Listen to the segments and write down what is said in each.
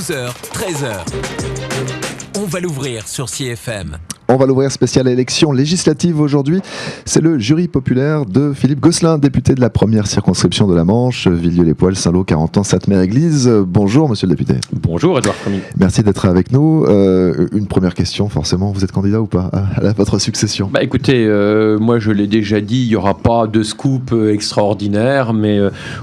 12h, 13h. On va l'ouvrir sur CFM. On va l'ouvrir spéciale élection législative aujourd'hui. C'est le jury populaire de Philippe Gosselin, député de la première circonscription de la Manche, Villiers-les-Poêles, Saint-Lô, 40 ans, Sainte-Mère-Église. Bonjour monsieur le député. Bonjour Edouard Commis. Merci d'être avec nous. Une première question forcément, vous êtes candidat ou pas à votre succession? Écoutez, moi je l'ai déjà dit, il n'y aura pas de scoop extraordinaire, mais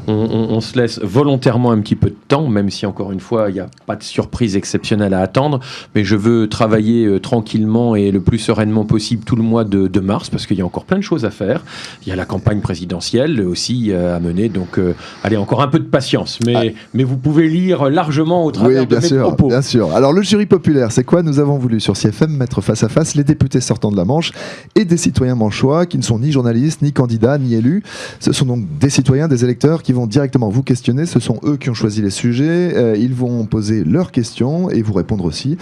on se laisse volontairement un petit peu de temps, même si encore une fois il n'y a pas de surprise exceptionnelle à attendre, mais je veux travailler tranquillement et le plus sereinement possible tout le mois de mars, parce qu'il y a encore plein de choses à faire. Il y a la campagne présidentielle aussi à mener, donc allez, encore un peu de patience, mais vous pouvez lire largement au travers de mes propos. Bien sûr. Alors le jury populaire, c'est quoi? Nous avons voulu sur CFM mettre face à face les députés sortants de la Manche et des citoyens manchois qui ne sont ni journalistes, ni candidats, ni élus. Ce sont donc des citoyens, des électeurs qui vont directement vous questionner. Ce sont eux qui ont choisi les sujets. Ils vont poser leurs questions et vous répondre aussi.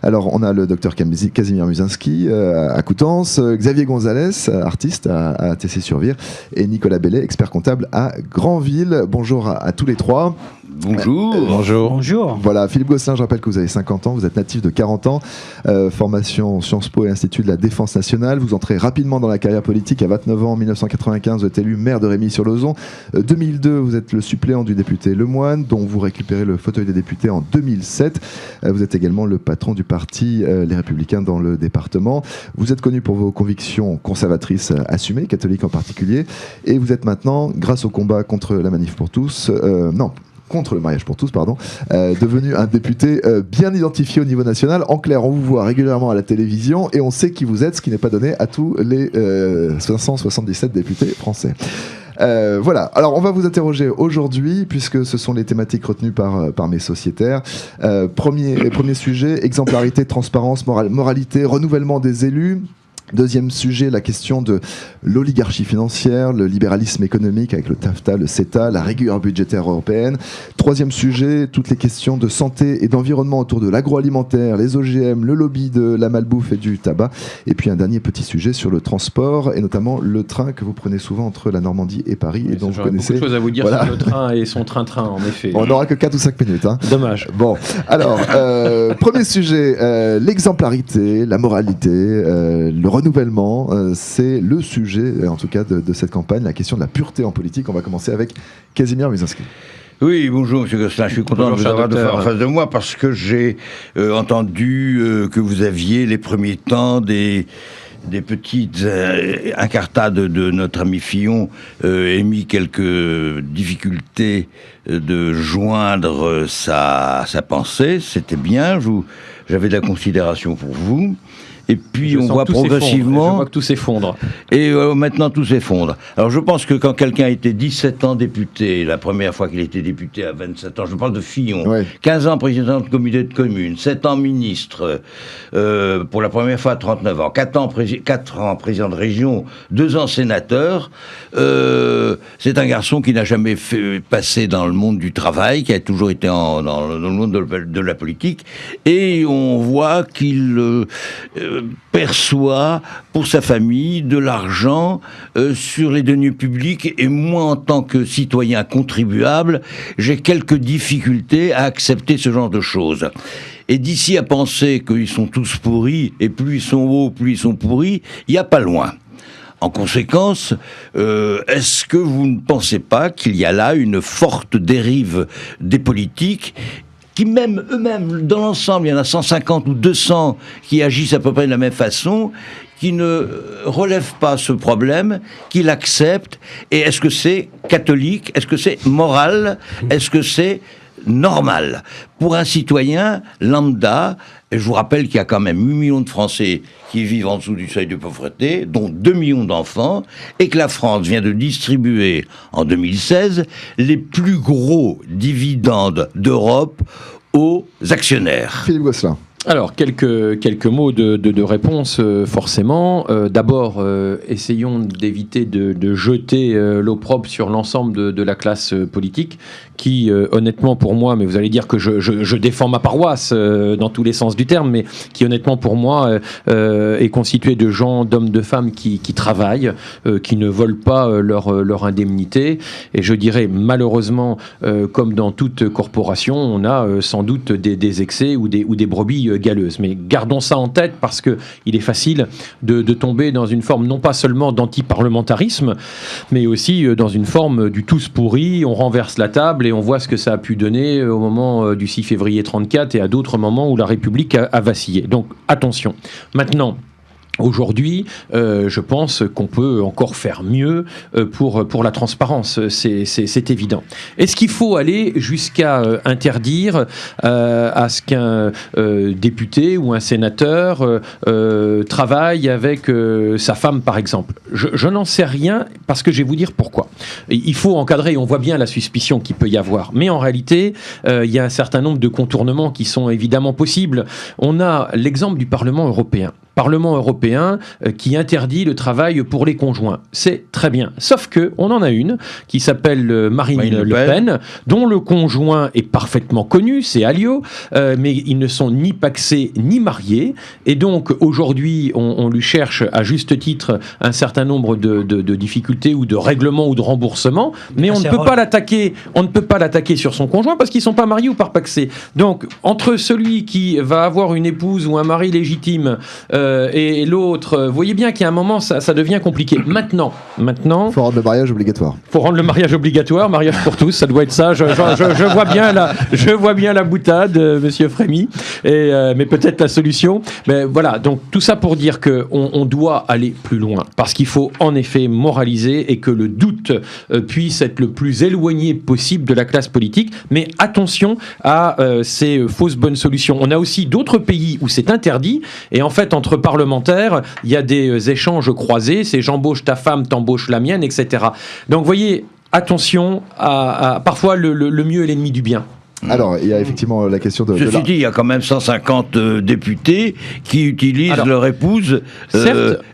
Alors on a le docteur Casimir Musinski à Coutances, Xavier Gonzalez, artiste à Tessé-sur-Vire, et Nicolas Bellet, expert comptable à Granville. Bonjour à tous les trois. Bonjour. Bonjour. Voilà, Philippe Gosselin, je rappelle que vous avez 50 ans, vous êtes natif de 40 ans, formation Sciences Po et Institut de la Défense Nationale. Vous entrez rapidement dans la carrière politique à 29 ans. En 1995, vous êtes élu maire de Rémy-sur-Lauzon. 2002, vous êtes le suppléant du député Lemoine, dont vous récupérez le fauteuil des députés en 2007. Vous êtes également le patron du parti Les Républicains dans le département. Vous êtes connu pour vos convictions conservatrices assumées, catholiques en particulier. Et vous êtes maintenant, grâce au combat contre la manif pour tous, contre le mariage pour tous, devenu un député bien identifié au niveau national. En clair, on vous voit régulièrement à la télévision et on sait qui vous êtes, ce qui n'est pas donné à tous les 577 députés français. Voilà, alors on va vous interroger aujourd'hui puisque ce sont les thématiques retenues par mes sociétaires. Premier sujet, exemplarité, transparence, moralité, renouvellement des élus. Deuxième sujet, la question de l'oligarchie financière, le libéralisme économique avec le TAFTA, le CETA, la rigueur budgétaire européenne. Troisième sujet, toutes les questions de santé et d'environnement autour de l'agroalimentaire, les OGM, le lobby de la malbouffe et du tabac. Et puis un dernier petit sujet sur le transport et notamment le train que vous prenez souvent entre la Normandie et Paris. Oui, et dont vous beaucoup connaissez. de choses à vous dire sur le train et son train-train, en effet. On n'aura que 4 ou 5 minutes. Dommage. Bon, alors, premier sujet, l'exemplarité, la moralité, le renouvellement, c'est le sujet, en tout cas, de cette campagne, la question de la pureté en politique. On va commencer avec Casimir Musinski. Oui, bonjour Monsieur Gosselin, je suis content de vous avoir en face de moi parce que j'ai entendu que vous aviez les premiers temps des petites incartades de notre ami Fillon émis quelques difficultés de joindre sa pensée. C'était bien, j'avais de la considération pour vous. Et puis on voit progressivement... Je vois que tout s'effondre. Et maintenant tout s'effondre. Alors je pense que quand quelqu'un a été 17 ans député, la première fois qu'il était député à 27 ans, je parle de Fillon, ouais. 15 ans président de comité de commune, 7 ans ministre, pour la première fois à 39 ans, 4 ans président de région, 2 ans sénateur, c'est un garçon qui n'a jamais passé dans le monde du travail, qui a toujours été dans le monde de la politique, et on voit qu'il... perçoit pour sa famille de l'argent sur les deniers publics, et moi en tant que citoyen contribuable j'ai quelques difficultés à accepter ce genre de choses. Et d'ici à penser qu'ils sont tous pourris, et plus ils sont hauts, plus ils sont pourris, il n'y a pas loin. En conséquence, est-ce que vous ne pensez pas qu'il y a là une forte dérive des politiques qui même eux-mêmes, dans l'ensemble, il y en a 150 ou 200 qui agissent à peu près de la même façon, qui ne relèvent pas ce problème, qui l'acceptent, et est-ce que c'est catholique, est-ce que c'est moral, est-ce que c'est normal pour un citoyen lambda? Et je vous rappelle qu'il y a quand même 8 millions de Français qui vivent en dessous du seuil de pauvreté, dont 2 millions d'enfants, et que la France vient de distribuer en 2016 les plus gros dividendes d'Europe aux actionnaires. Philippe Gosselin. Alors, quelques mots de réponse, forcément. D'abord, essayons d'éviter de jeter l'opprobre sur l'ensemble de la classe politique, qui, honnêtement pour moi, mais vous allez dire que je défends ma paroisse dans tous les sens du terme, mais qui, honnêtement pour moi, est constituée de gens, d'hommes, de femmes qui travaillent, qui ne volent pas leur indemnité. Et je dirais, malheureusement, comme dans toute corporation, on a sans doute des excès ou des brebis galeuses. Mais gardons ça en tête, parce qu'il est facile de tomber dans une forme non pas seulement d'anti-parlementarisme, mais aussi dans une forme du tous pourri, on renverse la table et on voit ce que ça a pu donner au moment du 6 février 34 et à d'autres moments où la République a vacillé. Donc attention. Maintenant, aujourd'hui, je pense qu'on peut encore faire mieux pour la transparence, c'est évident. Est-ce qu'il faut aller jusqu'à interdire à ce qu'un député ou un sénateur travaille avec sa femme, par exemple? Je n'en sais rien, parce que je vais vous dire pourquoi. Il faut encadrer, on voit bien la suspicion qu'il peut y avoir, mais en réalité, il y a un certain nombre de contournements qui sont évidemment possibles. On a l'exemple du Parlement européen. Parlement européen qui interdit le travail pour les conjoints. C'est très bien. Sauf que on en a une qui s'appelle Marine Le Pen, dont le conjoint est parfaitement connu, c'est Alliot, mais ils ne sont ni pacsés ni mariés. Et donc aujourd'hui, on lui cherche à juste titre un certain nombre de difficultés ou de règlements ou de remboursements, mais on ne peut pas l'attaquer. On ne peut pas l'attaquer sur son conjoint parce qu'ils ne sont pas mariés ou pas pacsés. Donc entre celui qui va avoir une épouse ou un mari légitime et l'autre, vous voyez bien qu'il y a un moment, ça devient compliqué. Maintenant... faut rendre le mariage obligatoire. Faut rendre le mariage obligatoire, mariage pour tous, ça doit être ça. Je vois bien la boutade, monsieur Frémy, mais peut-être la solution. Mais voilà, donc tout ça pour dire qu'on doit aller plus loin, parce qu'il faut en effet moraliser et que le doute puisse être le plus éloigné possible de la classe politique. Mais attention à ces fausses bonnes solutions. On a aussi d'autres pays où c'est interdit, et en fait, entre parlementaires, il y a des échanges croisés, c'est j'embauche ta femme, t'embauches la mienne, etc. Donc, vous voyez, attention à parfois le mieux est l'ennemi du bien. Alors, il y a effectivement la question de... Ceci dit, il y a quand même 150 députés qui utilisent leur épouse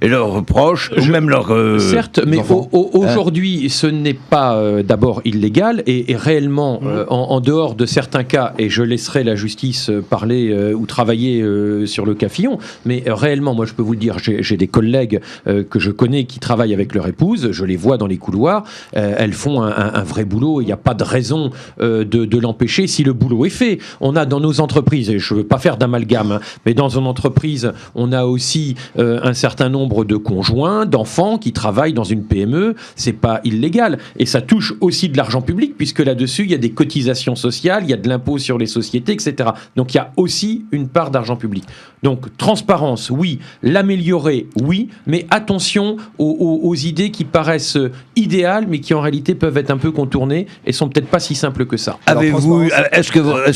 et leurs proches, ou même leurs certes, mais aujourd'hui, ce n'est pas d'abord illégal, et réellement, en dehors de certains cas, et je laisserai la justice parler ou travailler sur le cas Fillon, mais réellement, moi je peux vous le dire, j'ai des collègues que je connais qui travaillent avec leur épouse, je les vois dans les couloirs, elles font un vrai boulot, il n'y a pas de raison de l'empêcher si le boulot est fait. On a dans nos entreprises, et je ne veux pas faire d'amalgame, mais dans une entreprise, on a aussi un certain nombre de conjoints, d'enfants qui travaillent dans une PME. C'est pas illégal. Et ça touche aussi de l'argent public, puisque là-dessus, il y a des cotisations sociales, il y a de l'impôt sur les sociétés, etc. Donc il y a aussi une part d'argent public. Donc transparence, oui. L'améliorer, oui. Mais attention aux idées qui paraissent idéales, mais qui en réalité peuvent être un peu contournées et sont peut-être pas si simples que ça. Avez-vous... Est-ce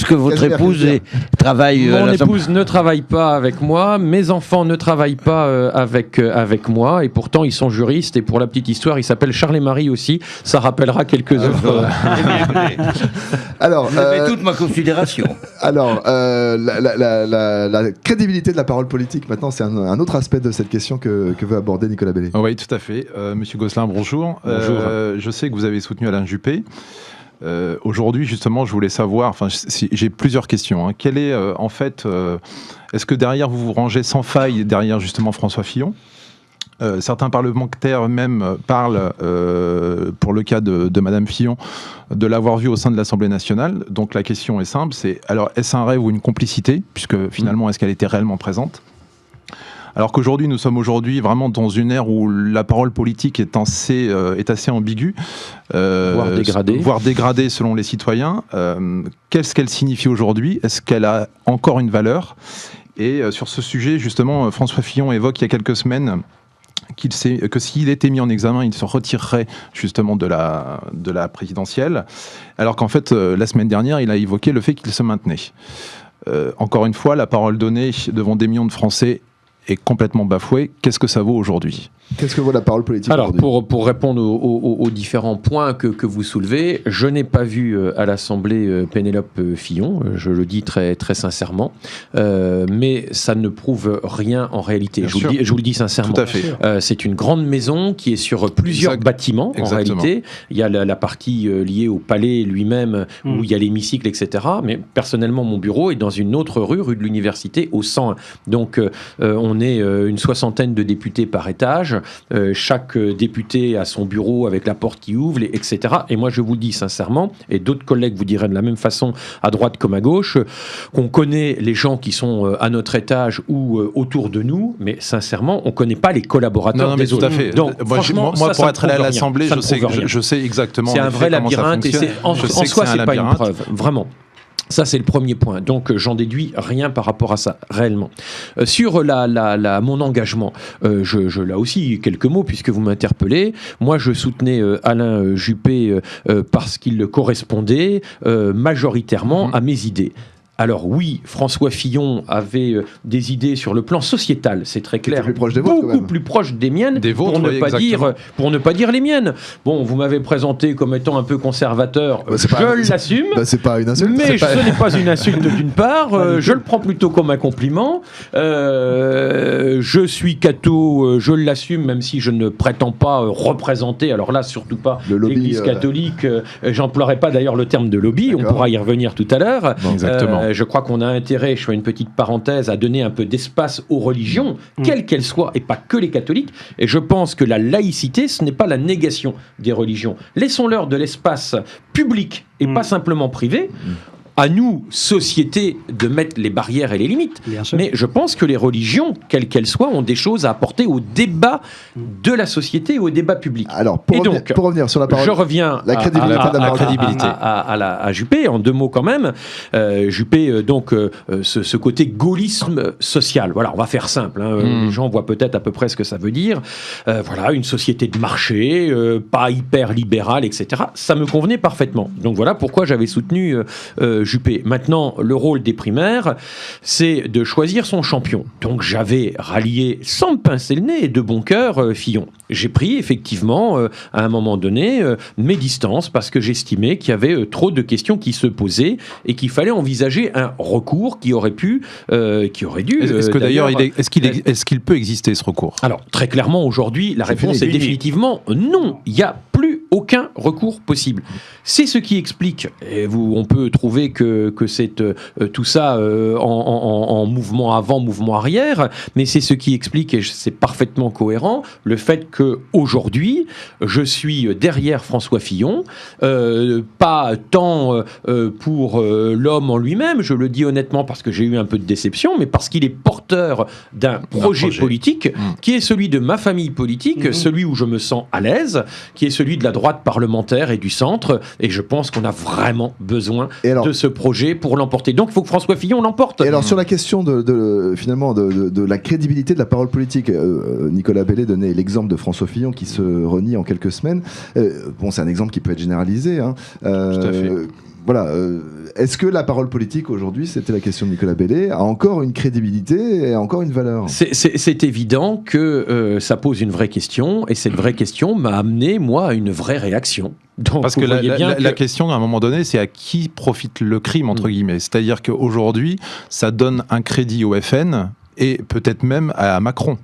que votre épouse travaille... Mon épouse ne travaille pas avec moi, mes enfants ne travaillent pas avec moi, et pourtant ils sont juristes, et pour la petite histoire, ils s'appellent Charles et Marie aussi, ça rappellera quelques autres... Alors, vous avez toute ma considération. Alors, la crédibilité de la parole politique, maintenant, c'est un autre aspect de cette question que veut aborder Nicolas Bellet. Oui, tout à fait. Monsieur Gosselin, bonjour. Bonjour. Je sais que vous avez soutenu Alain Juppé. Aujourd'hui, justement, je voulais savoir, j'ai plusieurs questions. Quel est, en fait, est-ce que derrière, vous vous rangez sans faille derrière, justement, François Fillon ? Certains parlementaires même parlent, pour le cas de Madame Fillon, de l'avoir vue au sein de l'Assemblée nationale. Donc la question est simple, c'est alors est-ce un rêve ou une complicité, puisque finalement est-ce qu'elle était réellement présente ? Alors qu'aujourd'hui, nous sommes vraiment dans une ère où la parole politique est assez ambiguë, voire dégradée selon les citoyens. Qu'est-ce qu'elle signifie aujourd'hui ? Est-ce qu'elle a encore une valeur ? Et sur ce sujet, justement, François Fillon évoque il y a quelques semaines que s'il était mis en examen, il se retirerait justement de la présidentielle, alors qu'en fait, la semaine dernière, il a évoqué le fait qu'il se maintenait. Encore une fois, la parole donnée devant des millions de Français est complètement bafoué. Qu'est-ce que ça vaut aujourd'hui ? Qu'est-ce que vaut la parole politique Alors, aujourd'hui ? pour répondre aux différents points que vous soulevez, je n'ai pas vu à l'Assemblée Pénélope Fillon, je le dis très, très sincèrement, mais ça ne prouve rien en réalité. Je vous le dis sincèrement. Tout à fait. C'est une grande maison qui est sur plusieurs bâtiments, en réalité. Il y a la partie liée au palais lui-même, où il y a l'hémicycle, etc. Mais personnellement, mon bureau est dans une autre rue de l'Université, au 101. Donc, on est une 60aine de députés par étage. Chaque député a son bureau avec la porte qui ouvre, etc. Et moi, je vous le dis sincèrement, et d'autres collègues vous diraient de la même façon, à droite comme à gauche, qu'on connaît les gens qui sont à notre étage ou autour de nous, mais sincèrement, on ne connaît pas les collaborateurs des autres. Tout à fait. Donc, moi, pour être allé à l'Assemblée, je sais exactement. C'est un vrai labyrinthe, et en soi, c'est pas une preuve, vraiment. Ça, c'est le premier point. Donc, j'en déduis rien par rapport à ça, réellement. Sur mon engagement, là aussi, quelques mots, puisque vous m'interpellez. Moi, je soutenais Alain Juppé parce qu'il correspondait majoritairement à mes idées. Alors oui, François Fillon avait des idées sur le plan sociétal, c'est très clair, plus proche des vôtres, beaucoup plus proche des miennes, des vôtres, pour ne pas dire les miennes. Bon, vous m'avez présenté comme étant un peu conservateur, je l'assume, c'est pas une insulte. Mais ce n'est pas une insulte d'une part, je le prends plutôt comme un compliment. Je suis catho, je l'assume, même si je ne prétends pas représenter, alors là surtout pas l'Église catholique, j'emploierai pas d'ailleurs le terme de lobby, on pourra y revenir tout à l'heure. Bon, exactement. Je crois qu'on a intérêt, je fais une petite parenthèse, à donner un peu d'espace aux religions, quelles qu'elles soient, et pas que les catholiques. Et je pense que la laïcité, ce n'est pas la négation des religions. Laissons-leur de l'espace public et pas simplement privé. À nous, société, de mettre les barrières et les limites. Mais je pense que les religions, quelles qu'elles soient, ont des choses à apporter au débat de la société et au débat public. Alors, pour revenir sur la parole, je reviens la crédibilité à Juppé, en deux mots quand même. Juppé, donc, ce côté gaullisme social. Voilà, on va faire simple. Les gens voient peut-être à peu près ce que ça veut dire. Voilà, une société de marché, pas hyper libérale, etc. Ça me convenait parfaitement. Donc voilà pourquoi j'avais soutenu Juppé. Maintenant, le rôle des primaires, c'est de choisir son champion. Donc j'avais rallié, sans me pincer le nez, de bon cœur, Fillon. J'ai pris effectivement, à un moment donné, mes distances parce que j'estimais qu'il y avait trop de questions qui se posaient et qu'il fallait envisager un recours qui aurait dû... Est-ce que d'ailleurs, est-ce qu'il peut exister ce recours ? Alors, très clairement, aujourd'hui, la réponse est définitivement non. Il n'y a plus aucun recours possible. C'est ce qui explique, et on peut trouver que c'est tout ça en mouvement avant, mouvement arrière, mais c'est ce qui explique, et c'est parfaitement cohérent, le fait qu'aujourd'hui, je suis derrière François Fillon, pas tant pour l'homme en lui-même, je le dis honnêtement parce que j'ai eu un peu de déception, mais parce qu'il est porteur d'un projet politique qui est celui de ma famille politique, celui où je me sens à l'aise, qui est celui de la droite parlementaire et du centre, et je pense qu'on a vraiment besoin de ce projet pour l'emporter. Donc il faut que François Fillon l'emporte. Et alors sur la question finalement de la crédibilité de la parole politique, Nicolas Bellet donnait l'exemple de François Fillon qui se renie en quelques semaines. Bon, c'est un exemple qui peut être généralisé. Tout à fait. Voilà. Est-ce que la parole politique aujourd'hui, c'était la question de Nicolas Bellet, a encore une crédibilité et encore une valeur ? C'est évident que ça pose une vraie question, et cette vraie question m'a amené, moi, à une vraie réaction. Donc, parce que la question, à un moment donné, c'est à qui profite le crime, entre guillemets. C'est-à-dire qu'aujourd'hui, ça donne un crédit au FN et peut-être même à Macron.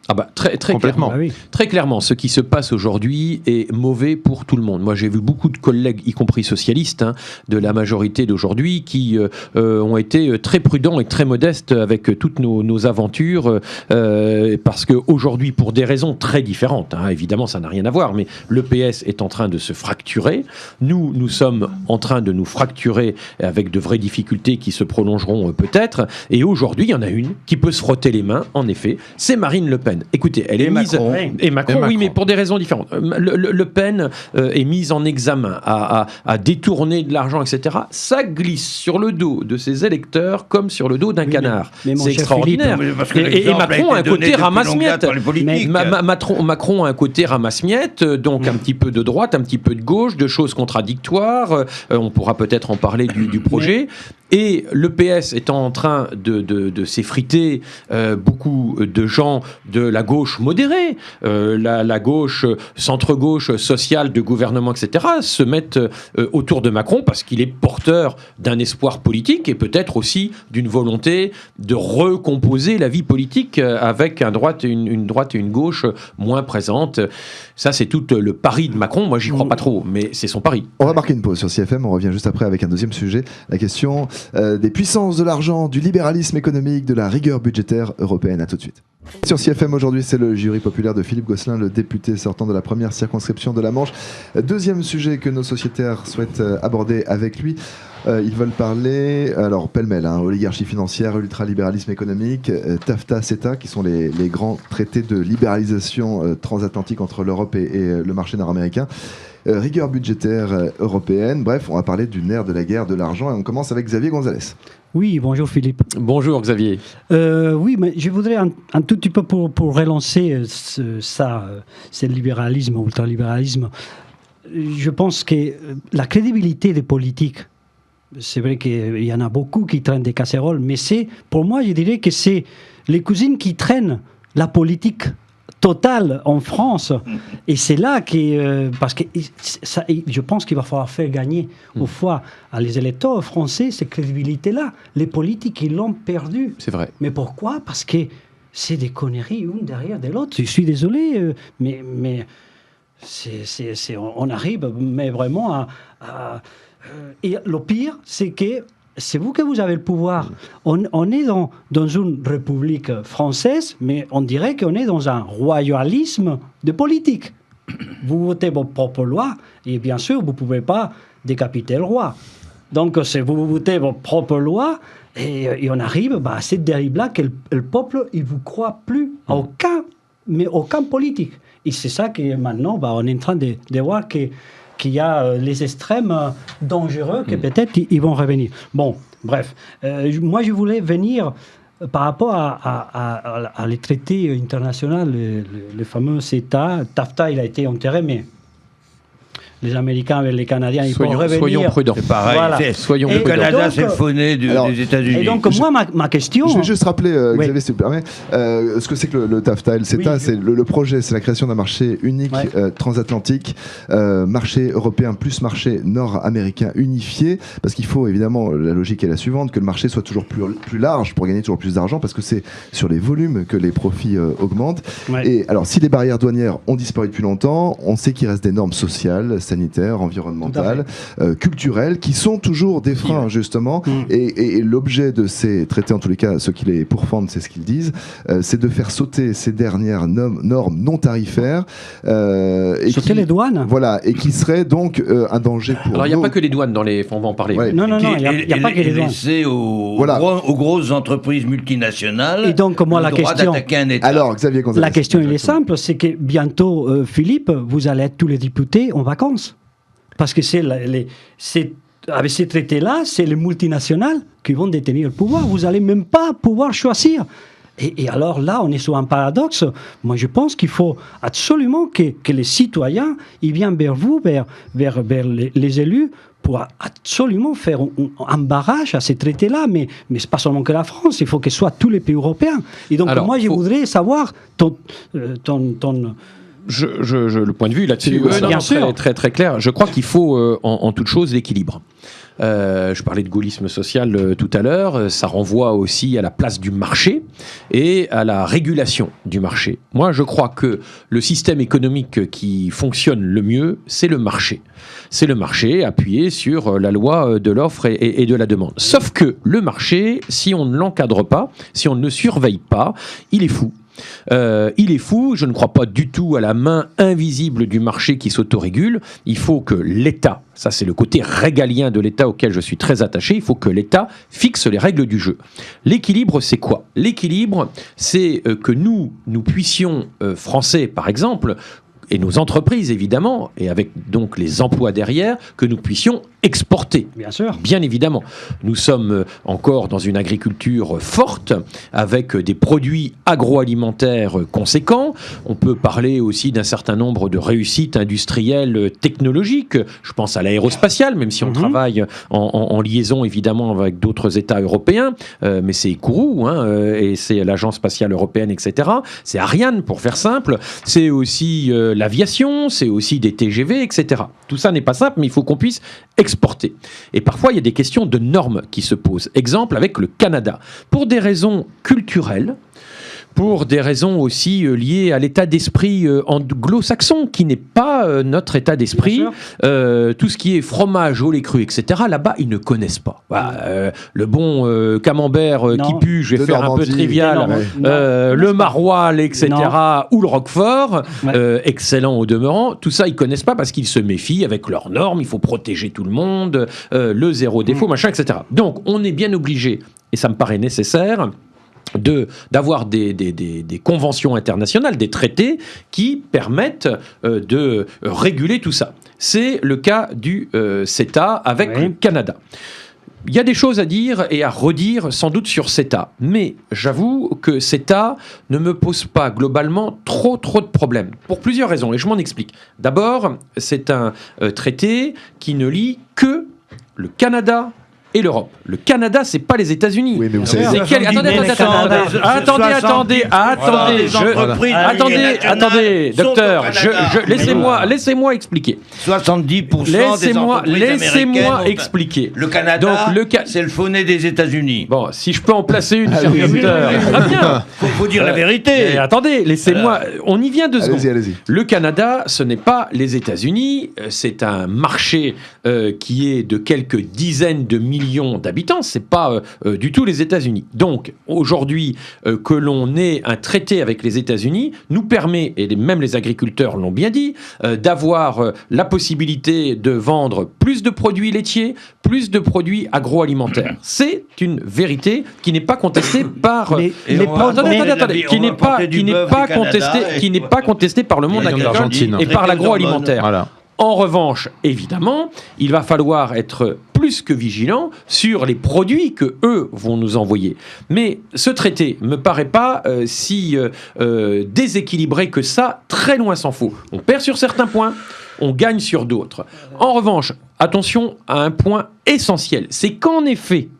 Ah bah très clairement. Ah oui. Très clairement, ce qui se passe aujourd'hui est mauvais pour tout le monde. Moi, j'ai vu beaucoup de collègues, y compris socialistes, de la majorité d'aujourd'hui, qui ont été très prudents et très modestes avec toutes nos aventures, parce qu'aujourd'hui, pour des raisons très différentes, évidemment, ça n'a rien à voir, mais le PS est en train de se fracturer. Nous sommes en train de nous fracturer avec de vraies difficultés qui se prolongeront peut-être. Et aujourd'hui, il y en a une qui peut se frotter les mains, en effet, c'est Marine Le Pen. Écoutez, elle est mise... Et Macron, oui, mais pour des raisons différentes. Le Pen est mise en examen à détourner de l'argent, etc. Ça glisse sur le dos de ses électeurs comme sur le dos d'un canard. C'est extraordinaire. Et Macron a un côté ramasse-miettes. Macron a un côté ramasse-miettes, donc un petit peu de droite, un petit peu de gauche, de choses contradictoires. On pourra peut-être en parler du projet. Et le PS étant en train de s'effriter, beaucoup de gens de la gauche modérée, la gauche, centre-gauche, sociale, de gouvernement, etc., se mettent autour de Macron parce qu'il est porteur d'un espoir politique et peut-être aussi d'une volonté de recomposer la vie politique avec une droite et une gauche moins présentes. Ça, c'est tout le pari de Macron. Moi, j'y crois pas trop, mais c'est son pari. On va marquer une pause sur CFM. On revient juste après avec un deuxième sujet. La question des puissances de l'argent, du libéralisme économique, de la rigueur budgétaire européenne. À tout de suite. Sur CFM aujourd'hui, c'est le jury populaire de Philippe Gosselin, le député sortant de la première circonscription de la Manche. Deuxième sujet que nos sociétaires souhaitent aborder avec lui. Ils veulent parler, alors pêle-mêle, oligarchie financière, ultralibéralisme économique, TAFTA, CETA, qui sont les grands traités de libéralisation transatlantique entre l'Europe et le marché nord-américain. Rigueur budgétaire européenne, bref, on va parler du nerf de la guerre de l'argent et on commence avec Xavier Gonzalez. Oui, bonjour Philippe. Bonjour Xavier. Oui, mais je voudrais un tout petit peu pour relancer ce libéralisme, ultralibéralisme. Je pense que la crédibilité des politiques, c'est vrai qu'il y en a beaucoup qui traînent des casseroles, mais pour moi, je dirais que c'est les cousines qui traînent la politique totale en France. Et c'est là parce que je pense qu'il va falloir faire gagner au fois à les électeurs français cette crédibilité-là. Les politiques, ils l'ont perdue. C'est vrai. Mais pourquoi ? Parce que c'est des conneries une derrière de l'autre. Je suis désolé, mais on arrive mais vraiment à et le pire, c'est que c'est vous avez le pouvoir. On est dans une république française, mais on dirait qu'on est dans un royalisme de politique. Vous votez vos propres lois, et bien sûr, vous ne pouvez pas décapiter le roi. Donc, c'est vous votez vos propres lois, et on arrive à cette dérive-là que le peuple, il ne vous croit plus à aucun politique. Et c'est ça que maintenant, on est en train de voir qu'il y a les extrêmes dangereux que peut-être ils vont revenir. Bon, bref. Moi, je voulais venir par rapport à les traités internationaux, le fameux CETA. TAFTA, il a été enterré, mais les Américains avec les Canadiens, ils peuvent revenir. Soyons prudents. C'est pareil. Voilà. Le Canada, c'est le fauné des États-Unis. Et donc, moi, ma question... Je vais juste rappeler, Xavier, si tu me permets, ce que c'est que le TAFTA et le CETA. C'est le projet, c'est la création d'un marché unique transatlantique, marché européen plus marché nord-américain unifié, parce qu'il faut évidemment, la logique est la suivante, que le marché soit toujours plus large pour gagner toujours plus d'argent, parce que c'est sur les volumes que les profits augmentent. Ouais. Et alors, si les barrières douanières ont disparu depuis longtemps, on sait qu'il reste des normes sociales, sanitaires, environnementales, culturelles, qui sont toujours des freins, justement. Et l'objet de ces traités, en tous les cas, ceux qui les pourfendent, c'est ce qu'ils disent, c'est de faire sauter ces dernières normes non tarifaires. Sauter les douanes. Voilà, et qui seraient donc un danger pour Alors, il n'y a pas que les douanes on va en parler. Ouais. Non, il n'y a pas que les douanes. Laisser aux grosses entreprises multinationales et donc, moi, le droit d'attaquer un État. Alors, Xavier Gonzalez. La question, elle est simple, c'est que bientôt, Philippe, vous allez être tous les députés en vacances. Parce que avec ces traités-là, c'est les multinationales qui vont détenir le pouvoir. Vous n'allez même pas pouvoir choisir. Et alors là, on est sur un paradoxe. Moi, je pense qu'il faut absolument que les citoyens ils viennent vers vous, vers les élus, pour absolument faire un barrage à ces traités-là. Mais ce n'est pas seulement que la France, il faut que ce soit tous les pays européens. Et donc, moi, je voudrais savoir ton le point de vue là-dessus, bien sûr. Très, très clair. Je crois qu'il faut, en toute chose, l'équilibre. Je parlais de gaullisme social tout à l'heure. Ça renvoie aussi à la place du marché et à la régulation du marché. Moi, je crois que le système économique qui fonctionne le mieux, c'est le marché. C'est le marché appuyé sur la loi de l'offre et de la demande. Sauf que le marché, si on ne l'encadre pas, si on ne le surveille pas, il est fou. Il est fou, je ne crois pas du tout à la main invisible du marché qui s'autorégule. Il faut que l'État, ça c'est le côté régalien de l'État auquel je suis très attaché, il faut que l'État fixe les règles du jeu. L'équilibre, c'est quoi ? L'équilibre, c'est que nous puissions, Français par exemple, et nos entreprises évidemment, et avec donc les emplois derrière, que nous puissions exporter. Bien sûr. Bien évidemment. Nous sommes encore dans une agriculture forte, avec des produits agroalimentaires conséquents. On peut parler aussi d'un certain nombre de réussites industrielles technologiques. Je pense à l'aérospatiale, même si on travaille en liaison évidemment avec d'autres États européens, mais c'est Kourou, et c'est l'Agence spatiale européenne, etc. C'est Ariane, pour faire simple. C'est aussi l'aviation, c'est aussi des TGV, etc. Tout ça n'est pas simple, mais il faut qu'on puisse exporter. Et parfois, il y a des questions de normes qui se posent. Exemple avec le Canada. Pour des raisons culturelles, pour des raisons aussi liées à l'état d'esprit anglo-saxon, qui n'est pas notre état d'esprit. Tout ce qui est fromage, au lait cru, etc., là-bas, ils ne connaissent pas. Voilà, le bon camembert qui pue, je vais faire un peu trivial, le maroilles, etc., ou le roquefort, excellent au demeurant, tout ça, ils ne connaissent pas parce qu'ils se méfient avec leurs normes, il faut protéger tout le monde, le zéro défaut, machin, etc. Donc, on est bien obligé, et ça me paraît nécessaire, d'avoir des conventions internationales, des traités qui permettent de réguler tout ça. C'est le cas du CETA avec le Canada. Il y a des choses à dire et à redire sans doute sur CETA, mais j'avoue que CETA ne me pose pas globalement trop de problèmes, pour plusieurs raisons, et je m'en explique. D'abord, c'est un traité qui ne lie que le Canada et l'Europe. Le Canada, c'est pas les États-Unis. Oui, mais vous savez. Attendez, docteur, laissez-moi expliquer. 70% des entreprises américaines. Expliquer. Le Canada, c'est le faux nez des États-Unis. Bon, si je peux en placer une, cher docteur. Très bien. Faut dire la vérité. Attendez, laissez-moi. On y vient 2 secondes. Allez-y. Le Canada, ce n'est pas les États-Unis. C'est un marché qui est de quelques dizaines de millions d'habitants, c'est pas du tout les États-Unis. Donc, aujourd'hui, que l'on ait un traité avec les États-Unis nous permet, et même les agriculteurs l'ont bien dit, d'avoir la possibilité de vendre plus de produits laitiers, plus de produits agroalimentaires. C'est une vérité qui n'est pas contestée par... qui n'est pas contestée par le monde agricole et par l'agroalimentaire. Voilà. En revanche, évidemment, il va falloir être plus que vigilant sur les produits que eux vont nous envoyer. Mais ce traité me paraît pas si déséquilibré que ça, très loin s'en faut. On perd sur certains points, on gagne sur d'autres. En revanche, attention à un point essentiel, c'est qu'en effet,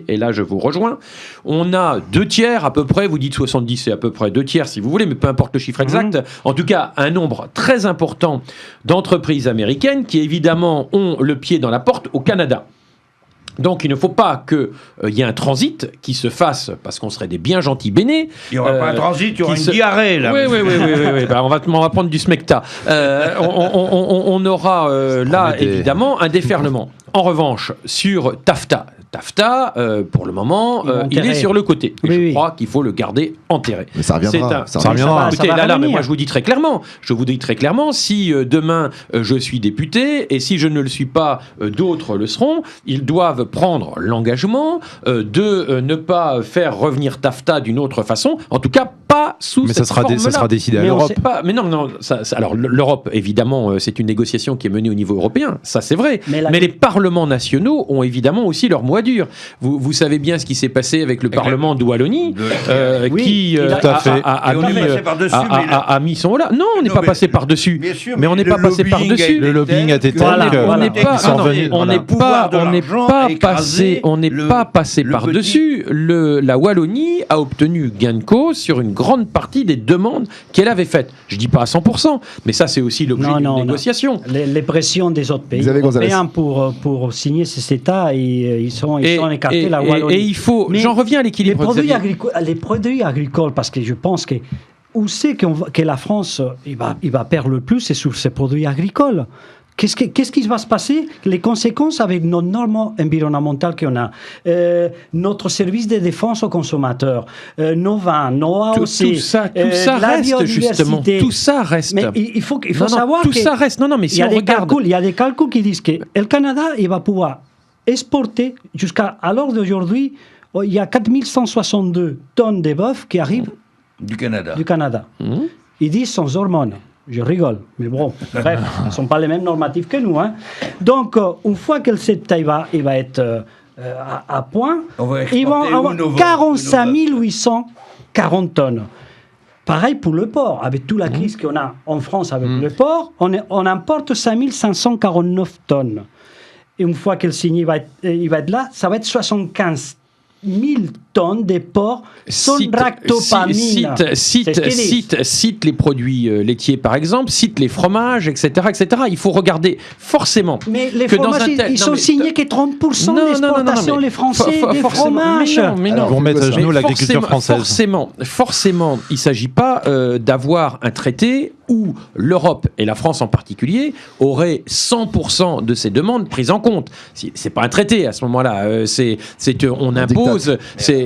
et là je vous rejoins, on a 2/3 à peu près, vous dites 70, c'est à peu près 2/3 si vous voulez, mais peu importe le chiffre exact, en tout cas un nombre très important d'entreprises américaines qui évidemment ont le pied dans la porte au Canada. Donc il ne faut pas qu'il y ait un transit qui se fasse, parce qu'on serait des bien gentils bénés. Il n'y aura pas un transit, il y aura une diarrhée là. Oui. Ben, on va prendre du smecta. On aura là évidemment un déferlement. En revanche, sur TAFTA, pour le moment, il est sur le côté. Et je crois qu'il faut le garder enterré. Mais ça reviendra. Ça reviendra. Écoutez, mais moi je vous dis très clairement, si demain je suis député, et si je ne le suis pas, d'autres le seront, ils doivent prendre l'engagement de ne pas faire revenir TAFTA d'une autre façon, en tout cas pas sous cette forme-là. Ça sera décidé à l'Europe. Mais non, alors l'Europe, évidemment, c'est une négociation qui est menée au niveau européen, ça c'est vrai, mais les parlements nationaux ont évidemment aussi leur mot à dire. Vous savez bien ce qui s'est passé avec le Parlement de Wallonie, qui a mis son là. Non, on n'est pas passé par-dessus. Mais on n'est pas passé par-dessus. Le lobbying a été tel on n'est pas passé par-dessus. La Wallonie a obtenu gain de cause sur une grande partie des demandes qu'elle avait faites. Je ne dis pas à 100%, mais ça c'est aussi l'objet d'une négociation. Les pressions des autres pays européens pour signer ces CETA, ils sont écartés la Wallonie. Et il faut, j'en reviens à l'équilibre. Les produits agricoles, parce que je pense que où c'est que la France il va perdre le plus, c'est sur ces produits agricoles. Qu'est-ce qui va se passer? Les conséquences avec nos normes environnementales qu'on a, notre service de défense aux consommateurs, nos vins, nos AOC, tout ça reste justement. Tout ça reste. Mais il faut savoir tout ça reste. Non, mais si on regarde, il y a des calculs qui disent que le Canada il va pouvoir exporter jusqu'à l'heure d'aujourd'hui, il y a 4162 tonnes de bœuf qui arrivent du Canada. Ils disent sans hormones. Je rigole, mais bon, bref, ils ne sont pas les mêmes normatifs que nous. Hein. Donc, une fois que le CETA il va être à point, ils vont avoir 45 840 tonnes. Pareil pour le porc, avec toute la crise qu'on a en France avec le porc, on importe 5 549 tonnes. Et une fois que le signé il va être là, ça va être 75 000 tonnes de porc sans ractopamine. Cite les produits laitiers, par exemple, cite les fromages, etc., etc. Il faut regarder forcément. Mais les fromages, ils sont signés que 30% d'exportation, les Français, des fromages. Ils vont mettre à genoux l'agriculture française. Forcément, il ne s'agit pas d'avoir un traité où l'Europe, et la France en particulier, auraient 100% de ces demandes prises en compte. C'est pas un traité à ce moment-là. On impose.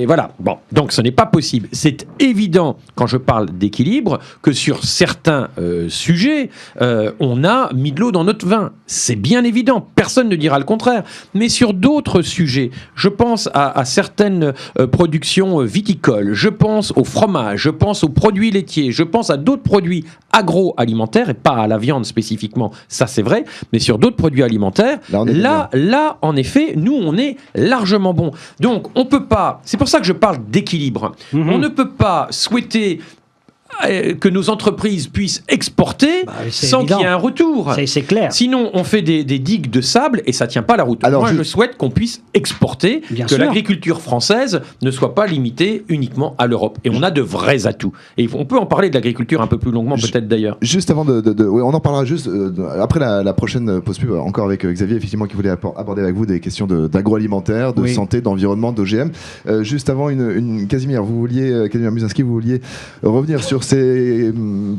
Voilà. Bon, donc ce n'est pas possible. C'est évident, quand je parle d'équilibre, que sur certains sujets, on a mis de l'eau dans notre vin. C'est bien évident. Personne ne dira le contraire. Mais sur d'autres sujets, je pense à certaines productions viticoles, je pense au fromage, je pense aux produits laitiers, je pense à d'autres produits agroalimentaires, et pas à la viande spécifiquement, ça c'est vrai, mais sur d'autres produits alimentaires, là, en effet, nous, on est largement bon. Donc, on peut pas, c'est pour ça que je parle d'équilibre, on ne peut pas souhaiter que nos entreprises puissent exporter sans qu'il y ait un retour. C'est clair. Sinon, on fait des digues de sable et ça ne tient pas la route. Alors, moi, je souhaite qu'on puisse exporter, que l'agriculture française ne soit pas limitée uniquement à l'Europe. Et on a de vrais atouts. Et on peut en parler de l'agriculture un peu plus longuement, peut-être d'ailleurs. Juste avant oui, on en parlera juste après la prochaine pause pub, encore avec Xavier, effectivement, qui voulait aborder avec vous des questions d'agroalimentaire, de santé, d'environnement, d'OGM. Juste avant, Casimir Musinski, vous vouliez revenir sur ces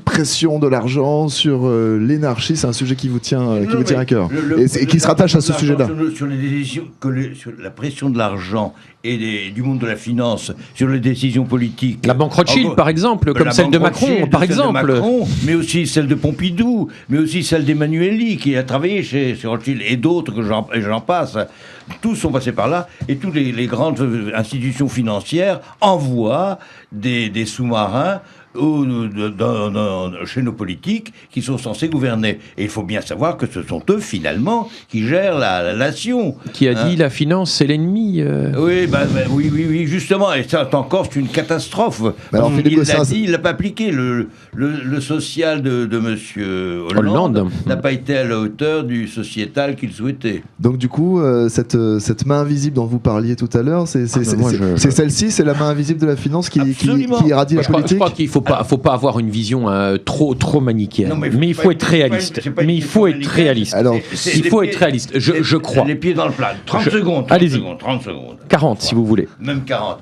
pressions de l'argent, sur l'énarchie, c'est un sujet qui vous tient à cœur et qui se rattache à ce sujet-là. Sur la pression de l'argent et du monde de la finance, sur les décisions politiques. La banque Rothschild, par exemple, comme celle de Macron, par exemple. Mais aussi celle de Pompidou, mais aussi celle d'Emmanuelli, qui a travaillé chez Rothschild, et d'autres, j'en passe. Tous sont passés par là, et toutes les grandes institutions financières envoient des sous-marins chez nos politiques qui sont censés gouverner. Et il faut bien savoir que ce sont eux, finalement, qui gèrent la nation. Qui a dit la finance, c'est l'ennemi Oui, justement. Et ça, encore, c'est une catastrophe. Il l'a dit, il l'a pas appliqué. Le social de M. Hollande n'a pas été à la hauteur du sociétal qu'il souhaitait. Donc, du coup, cette main invisible dont vous parliez tout à l'heure, c'est celle-ci, c'est la main invisible de la finance qui irradie la politique. Je crois qu'il faut pas avoir une vision trop manichéenne. Mais il faut être réaliste. Il faut être réaliste. Je crois. Les pieds dans le plat. 30 secondes. Allez-y. 30 secondes. 40 si vous voulez. Même 40.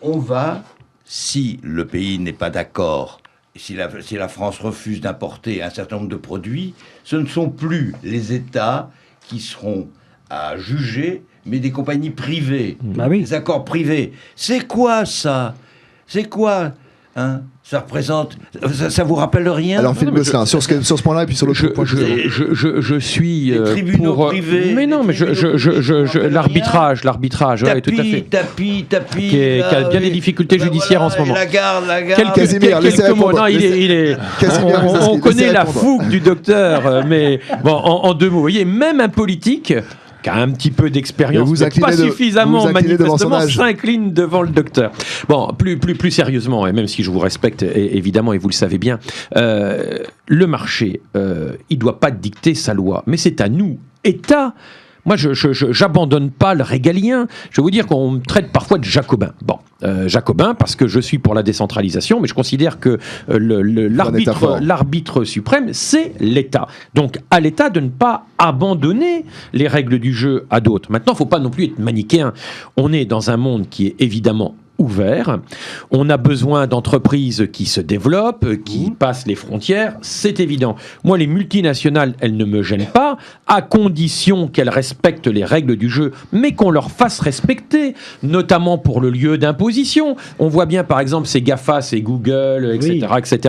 On va, si le pays n'est pas d'accord, si la France refuse d'importer un certain nombre de produits, ce ne sont plus les États qui seront à juger, mais des compagnies privées. Des accords privés. C'est quoi ça ? C'est quoi ça représente... Ça vous rappelle rien ? Alors, Philippe Gosselin, sur ce point-là et puis sur l'autre point... Je suis les tribunaux privés... Mais non, mais l'arbitrage, ouais, tout à fait. Tapis... Qui a bien des difficultés judiciaires en ce moment. La garde... Quelques mots. Non, on connaît la fougue du docteur, mais bon, en deux mots. Vous voyez, même un politique... qui a un petit peu d'expérience, mais pas suffisamment manifestement, s'incline devant le docteur. Bon, plus sérieusement, et même si je vous respecte évidemment, et vous le savez bien, le marché, il ne doit pas dicter sa loi, mais c'est à nous, État. Moi, je n'abandonne pas le régalien. Je vais vous dire qu'on me traite parfois de jacobin. Bon, jacobin parce que je suis pour la décentralisation, mais je considère que l'arbitre suprême, c'est l'État. Donc, à l'État de ne pas abandonner les règles du jeu à d'autres. Maintenant, il ne faut pas non plus être manichéen. On est dans un monde qui est évidemment ouvert. On a besoin d'entreprises qui se développent, qui passent les frontières, c'est évident. Moi, les multinationales, elles ne me gênent pas, à condition qu'elles respectent les règles du jeu, mais qu'on leur fasse respecter, notamment pour le lieu d'imposition. On voit bien, par exemple, ces GAFA, ces Google, etc.,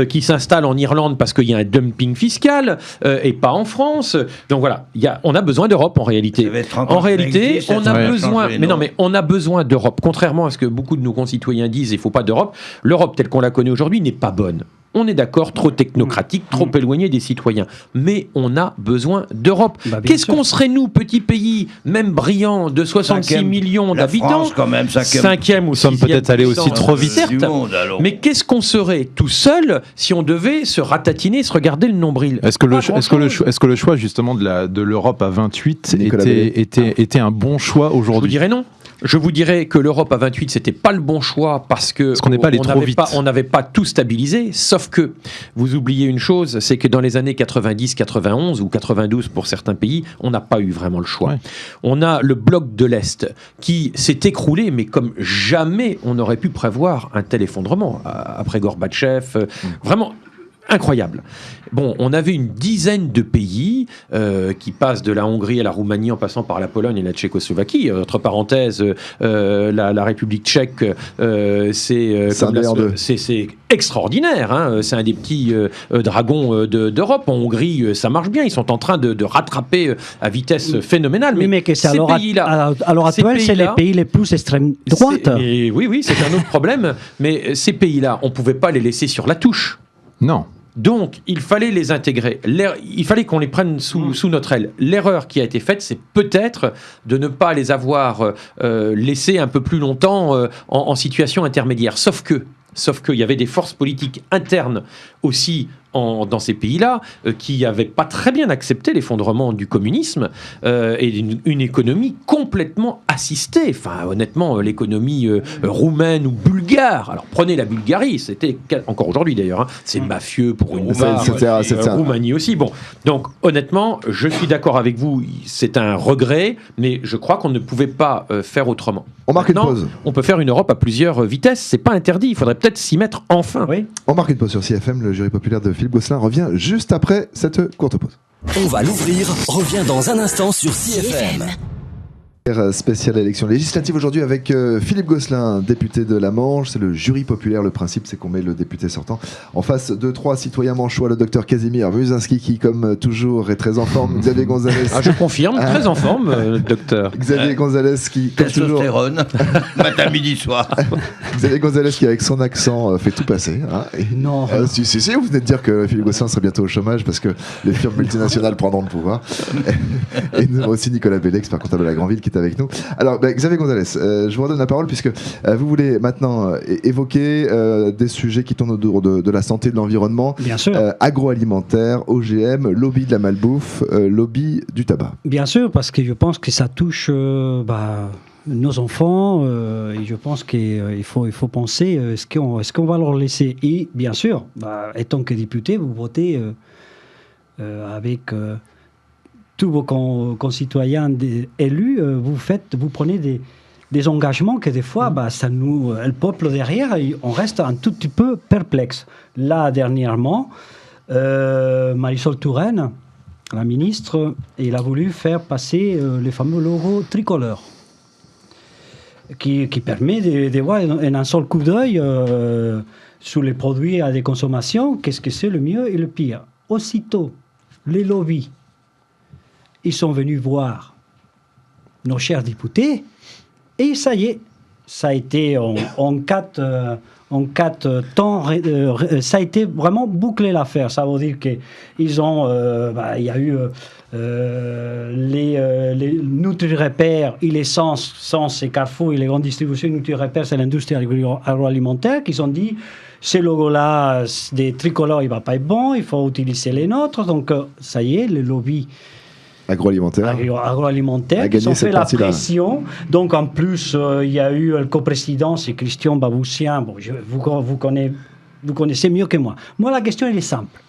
qui s'installent en Irlande parce qu'il y a un dumping fiscal, et pas en France. Donc voilà, on a besoin d'Europe en réalité. En réalité, on a besoin... Mais on a besoin d'Europe, contrairement à ce que beaucoup de nos concitoyens disent, il ne faut pas d'Europe. L'Europe telle qu'on la connaît aujourd'hui n'est pas bonne. On est d'accord, trop technocratique, trop éloigné des citoyens. Mais on a besoin d'Europe. Qu'est-ce qu'on serait, nous, petit pays, même brillant, de 66 millions d'habitants, France, quand même, cinquième ou nous sommes peut-être allés aussi trop vite. Certes, mais qu'est-ce qu'on serait tout seul si on devait se ratatiner, se regarder le nombril? Est-ce que le choix, justement, de l'Europe à 28 était un bon choix aujourd'hui? Je vous dirais non. Je vous dirais que l'Europe à 28, c'était pas le bon choix parce qu'on n'est pas allé trop vite. On n'avait pas tout stabilisé, sauf que vous oubliez une chose, c'est que dans les années 90, 91 ou 92 pour certains pays, on n'a pas eu vraiment le choix. Ouais. On a le bloc de l'Est qui s'est écroulé, mais comme jamais on aurait pu prévoir un tel effondrement après Gorbatchev. Vraiment incroyable. Bon, on avait une dizaine de pays qui passent de la Hongrie à la Roumanie en passant par la Pologne et la Tchécoslovaquie. Entre parenthèses, la République tchèque, c'est extraordinaire. Hein. C'est un des petits dragons d'Europe. En Hongrie, ça marche bien. Ils sont en train de rattraper à vitesse phénoménale. Mais que ces pays-là, à l'heure actuelle, c'est les pays les plus extrême droite. Oui, c'est un autre problème. Mais ces pays-là, on ne pouvait pas les laisser sur la touche. Non. Donc, il fallait les intégrer. Il fallait qu'on les prenne sous notre aile. L'erreur qui a été faite, c'est peut-être de ne pas les avoir laissés un peu plus longtemps en situation intermédiaire. Sauf qu'il y avait des forces politiques internes aussi dans ces pays-là qui n'avaient pas très bien accepté l'effondrement du communisme et une économie complètement assistée. Enfin, honnêtement, l'économie roumaine ou bulgare. Alors, prenez la Bulgarie, c'était encore aujourd'hui d'ailleurs. Hein, c'est mafieux pour une part. Roumanie aussi. Bon, donc honnêtement, je suis d'accord avec vous. C'est un regret, mais je crois qu'on ne pouvait pas faire autrement. On marque une pause. On peut faire une Europe à plusieurs vitesses. C'est pas interdit. Il faudrait peut-être s'y mettre enfin. Oui. On marque une pause sur CFM. Le jury populaire de Philippe Gosselin revient juste après cette courte pause. On va l'ouvrir, revient dans un instant sur CFM. Spéciale élection législative aujourd'hui avec Philippe Gosselin, député de la Manche. C'est le jury populaire. Le principe, c'est qu'on met le député sortant en face de 3 citoyens manchois. Le docteur Casimir Vuzinski qui, comme toujours, est très en forme. Xavier Gonzalez. Je confirme, très en forme, docteur. Xavier Gonzalez qui, comme toujours... matin, midi, soir. Xavier Gonzalez qui, avec son accent, fait tout passer. Hein. Non. Si, vous venez de dire que Philippe Gosselin serait bientôt au chômage parce que les firmes multinationales prendront le pouvoir. Et nous aussi Nicolas Bellet, expert comptable de la Grandville, qui est avec nous. Alors, Xavier Gonzalez, je vous redonne la parole puisque vous voulez maintenant évoquer des sujets qui tournent autour de la santé, de l'environnement, bien sûr, agroalimentaire, OGM, lobby de la malbouffe, lobby du tabac. Bien sûr, parce que je pense que ça touche nos enfants et je pense qu'il faut penser est-ce qu'on va leur laisser. Et bien sûr, étant que député, vous votez avec... tous vos concitoyens élus, vous prenez des engagements que des fois, le peuple derrière, on reste un tout petit peu perplexe. Là, dernièrement, Marisol Touraine, la ministre, elle a voulu faire passer les fameux logos tricolores, qui permet de voir en un seul coup d'œil sur les produits à des consommations, qu'est-ce que c'est le mieux et le pire. Aussitôt, les lobbies, ils sont venus voir nos chers députés et ça y est, ça a été en quatre temps, ça a été vraiment bouclé l'affaire. Ça veut dire qu'ils ont, il y a eu les Nutri-Repères et les Sens et Carrefour et les grandes distributions. Nutri-Repères, c'est l'industrie agroalimentaire qui ont dit ces logos-là des tricolores, il ne va pas être bon, il faut utiliser les nôtres. Donc ça y est, le lobby agroalimentaire qui ont fait la pression. Donc en plus, il y a eu le coprésident, c'est Christian Baboussian. Bon, vous connaissez mieux que moi. Moi, la question, elle est simple.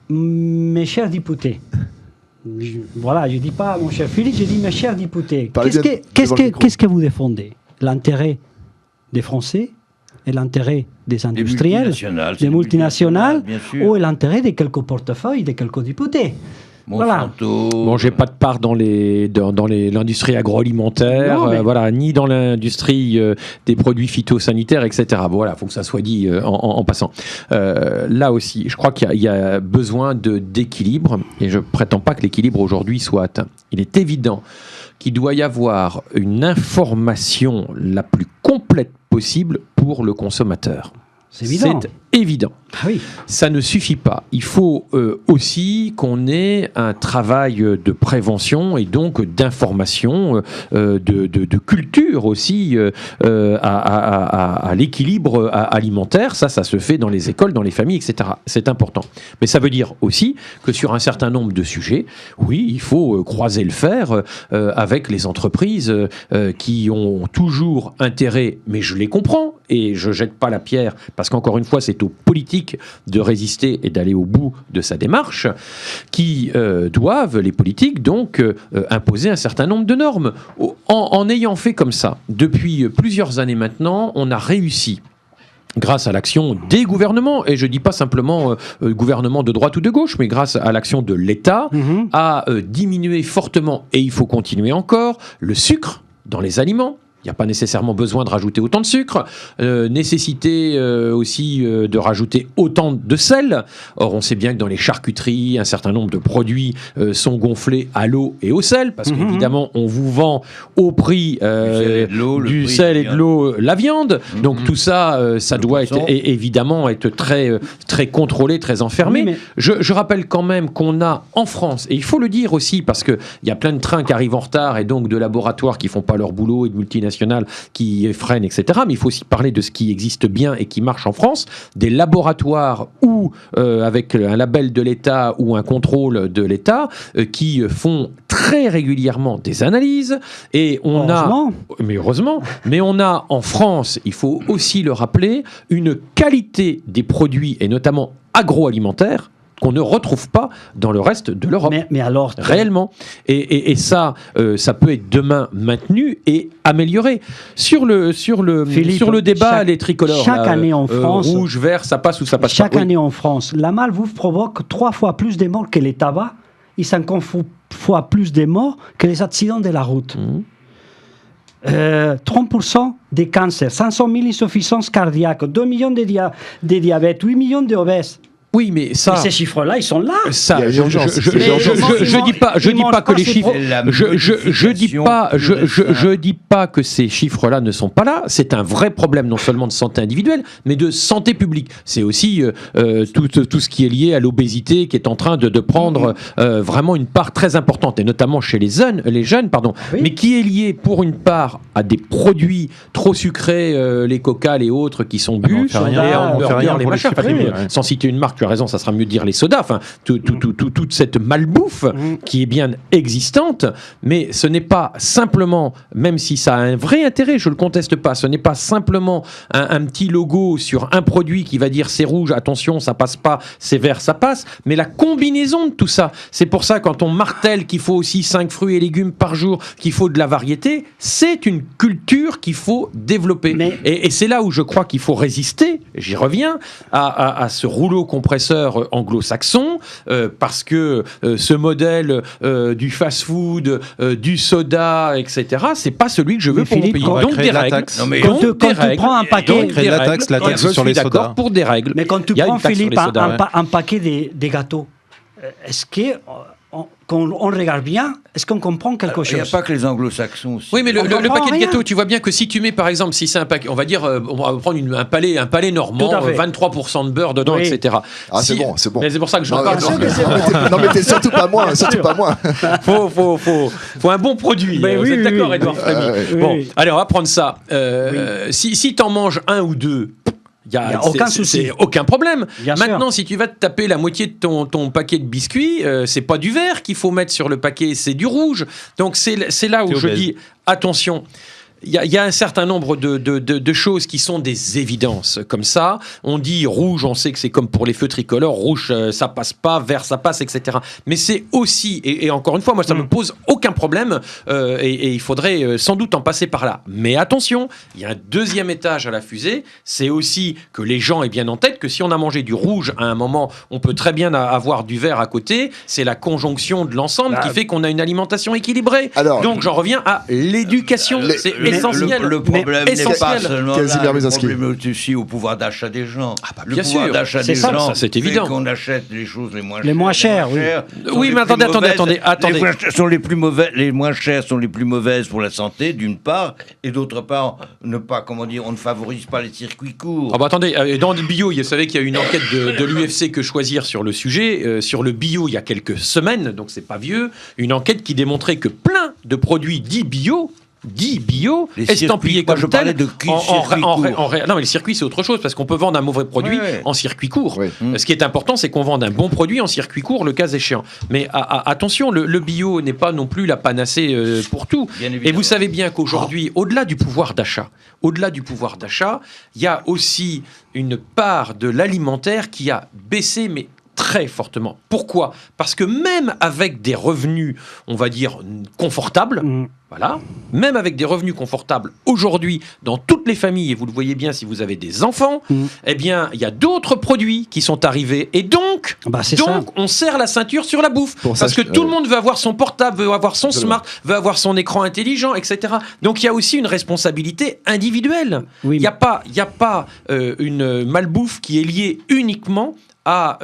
Mes chers députés, je ne dis pas mon cher Philippe, je dis mes chers députés, qu'est-ce que vous défendez? L'intérêt des Français et l'intérêt des industriels, des multinationales, ou l'intérêt de quelques portefeuilles de quelques députés? Voilà. Bon, j'ai pas de part dans l'industrie agroalimentaire, ni dans l'industrie des produits phytosanitaires, etc. Bon, voilà, faut que ça soit dit en passant. Là aussi, je crois qu'il y a besoin d'équilibre, et je prétends pas que l'équilibre aujourd'hui soit atteint. Il est évident qu'il doit y avoir une information la plus complète possible pour le consommateur. C'est évident. C'est évident. Ah oui. Ça ne suffit pas. Il faut aussi qu'on ait un travail de prévention et donc d'information, de culture aussi à l'équilibre alimentaire. Ça se fait dans les écoles, dans les familles, etc. C'est important. Mais ça veut dire aussi que sur un certain nombre de sujets, oui, il faut croiser le fer avec les entreprises qui ont toujours intérêt, mais je les comprends et je jette pas la pierre parce qu'encore une fois, c'est aux politiques de résister et d'aller au bout de sa démarche, qui doivent, les politiques, donc, imposer un certain nombre de normes. En ayant fait comme ça, depuis plusieurs années maintenant, on a réussi, grâce à l'action des gouvernements, et je ne dis pas simplement gouvernement de droite ou de gauche, mais grâce à l'action de l'État, à diminuer fortement, et il faut continuer encore, le sucre dans les aliments. Il n'y a pas nécessairement besoin de rajouter autant de sucre, nécessité aussi de rajouter autant de sel. Or, on sait bien que dans les charcuteries, un certain nombre de produits sont gonflés à l'eau et au sel, parce qu'évidemment, on vous vend au prix du sel et de l'eau la viande. Donc tout ça, ça doit être évidemment être très, très contrôlé, très enfermé. Oui, mais... je rappelle quand même qu'on a en France, et il faut le dire aussi, parce qu'il y a plein de trains qui arrivent en retard et donc de laboratoires qui ne font pas leur boulot et de multinationales qui freinent, etc. Mais il faut aussi parler de ce qui existe bien et qui marche en France. Des laboratoires ou avec un label de l'État ou un contrôle de l'État qui font très régulièrement des analyses. Et on mais on a en France, il faut aussi le rappeler, une qualité des produits et notamment agroalimentaires qu'on ne retrouve pas dans le reste de l'Europe. Mais alors... Réellement. Et ça, ça peut être demain maintenu et amélioré. Sur le débat, les tricolores, chaque année en France, rouge, vert, ça passe ou ça passe pas. Chaque année en France, la malbouffe provoque 3 fois plus de morts que les tabacs et 50 fois plus de morts que les accidents de la route. 30% des cancers, 500 000 insuffisances cardiaques, 2 millions de diabètes, 8 millions d'obèses. Oui, mais ça. Mais ces chiffres-là, ils sont là. Ça, je dis pas que les chiffres. Je dis pas que ces chiffres-là ne sont pas là. C'est un vrai problème non seulement de santé individuelle, mais de santé publique. C'est aussi tout ce qui est lié à l'obésité qui est en train de prendre vraiment une part très importante, et notamment chez les jeunes, oui. Mais qui est lié pour une part à des produits trop sucrés, les coca, les autres qui sont bu, les machins. Sans citer une marque. Tu as raison, ça sera mieux de dire les sodas, enfin, toute cette malbouffe qui est bien existante, mais ce n'est pas simplement, même si ça a un vrai intérêt, je ne le conteste pas, ce n'est pas simplement un petit logo sur un produit qui va dire c'est rouge, attention, ça passe pas, c'est vert, ça passe, mais la combinaison de tout ça, c'est pour ça quand on martèle qu'il faut aussi 5 fruits et légumes par jour, qu'il faut de la variété, c'est une culture qu'il faut développer. Et c'est là où je crois qu'il faut résister, j'y reviens, à ce rouleau compresseur anglo-saxon, parce que ce modèle du fast-food, du soda, etc., c'est pas celui que je veux pour mon pays. Donc des règles. Quand tu prends un paquet... la taxe sur les sodas. Pour des règles. Mais quand tu prends, Philippe, un paquet des gâteaux, est-ce que... Quand on regarde bien, est-ce qu'on comprend quelque chose ? Il n'y a pas que les anglo-saxons aussi. Oui, mais le paquet de gâteaux, tu vois bien que si tu mets, par exemple, si c'est un paquet, on va dire, on va prendre un palais normand, 23% de beurre dedans, etc. Ah, c'est bon. Mais c'est pour ça que j'en parle. Non, mais t'es surtout pas moi, Faut un bon produit. Vous êtes d'accord, Édouard Frémy ? Bon, allez, on va prendre ça. Si t'en manges un ou deux, il n'y a aucun souci. Aucun problème. Maintenant, si tu vas te taper la moitié de ton paquet de biscuits, c'est pas du vert qu'il faut mettre sur le paquet, c'est du rouge. Donc c'est là où je dis attention. Il y a un certain nombre de choses qui sont des évidences comme ça. On dit rouge, on sait que c'est comme pour les feux tricolores, rouge ça passe pas, vert ça passe, etc. Mais c'est aussi, et encore une fois, moi ça me pose aucun problème, et il faudrait sans doute en passer par là. Mais attention, il y a un deuxième étage à la fusée, c'est aussi que les gens aient bien en tête que si on a mangé du rouge à un moment, on peut très bien avoir du vert à côté. C'est la conjonction de l'ensemble qui fait qu'on a une alimentation équilibrée. Alors, donc j'en reviens à l'éducation. essentiel. Le problème n'est pas seulement Casimir là, le Musinski. problème est aussi au pouvoir d'achat des gens. bien le pouvoir sûr. d'achat C'est des ça, gens, ça, c'est fait évident. qu'on achète les choses les moins chères. Les moins chères, oui. sont Oui, les mais plus attendez. Les moins chères sont les plus mauvaises. Les moins chères sont les plus mauvaises pour la santé, d'une part, et d'autre part, on ne favorise pas les circuits courts. Ah bah attendez, dans le bio, vous savez qu'il y a une enquête de l'UFC Que Choisir sur le sujet, sur le bio il y a quelques semaines, donc c'est pas vieux, une enquête qui démontrait que plein de produits dits bio, estampillés comme je parlais tels, de circuits courts. non mais le circuit c'est autre chose, parce qu'on peut vendre un mauvais produit en circuit court. Oui. Ce qui est important, c'est qu'on vende un bon produit en circuit court, le cas échéant. Mais attention, le bio n'est pas non plus la panacée pour tout. Bien Et évidemment. vous savez bien qu'aujourd'hui, au-delà du pouvoir d'achat, il y a aussi une part de l'alimentaire qui a baissé, mais très fortement. Pourquoi ? Parce que même avec des revenus, on va dire, confortables, voilà, même avec des revenus confortables, aujourd'hui, dans toutes les familles, et vous le voyez bien si vous avez des enfants, eh bien, il y a d'autres produits qui sont arrivés, et donc, on serre la ceinture sur la bouffe. Parce que tout le monde veut avoir son portable, veut avoir son smart, veut avoir son écran intelligent, etc. Donc, il y a aussi une responsabilité individuelle. Il n'y a pas une malbouffe qui est liée uniquement à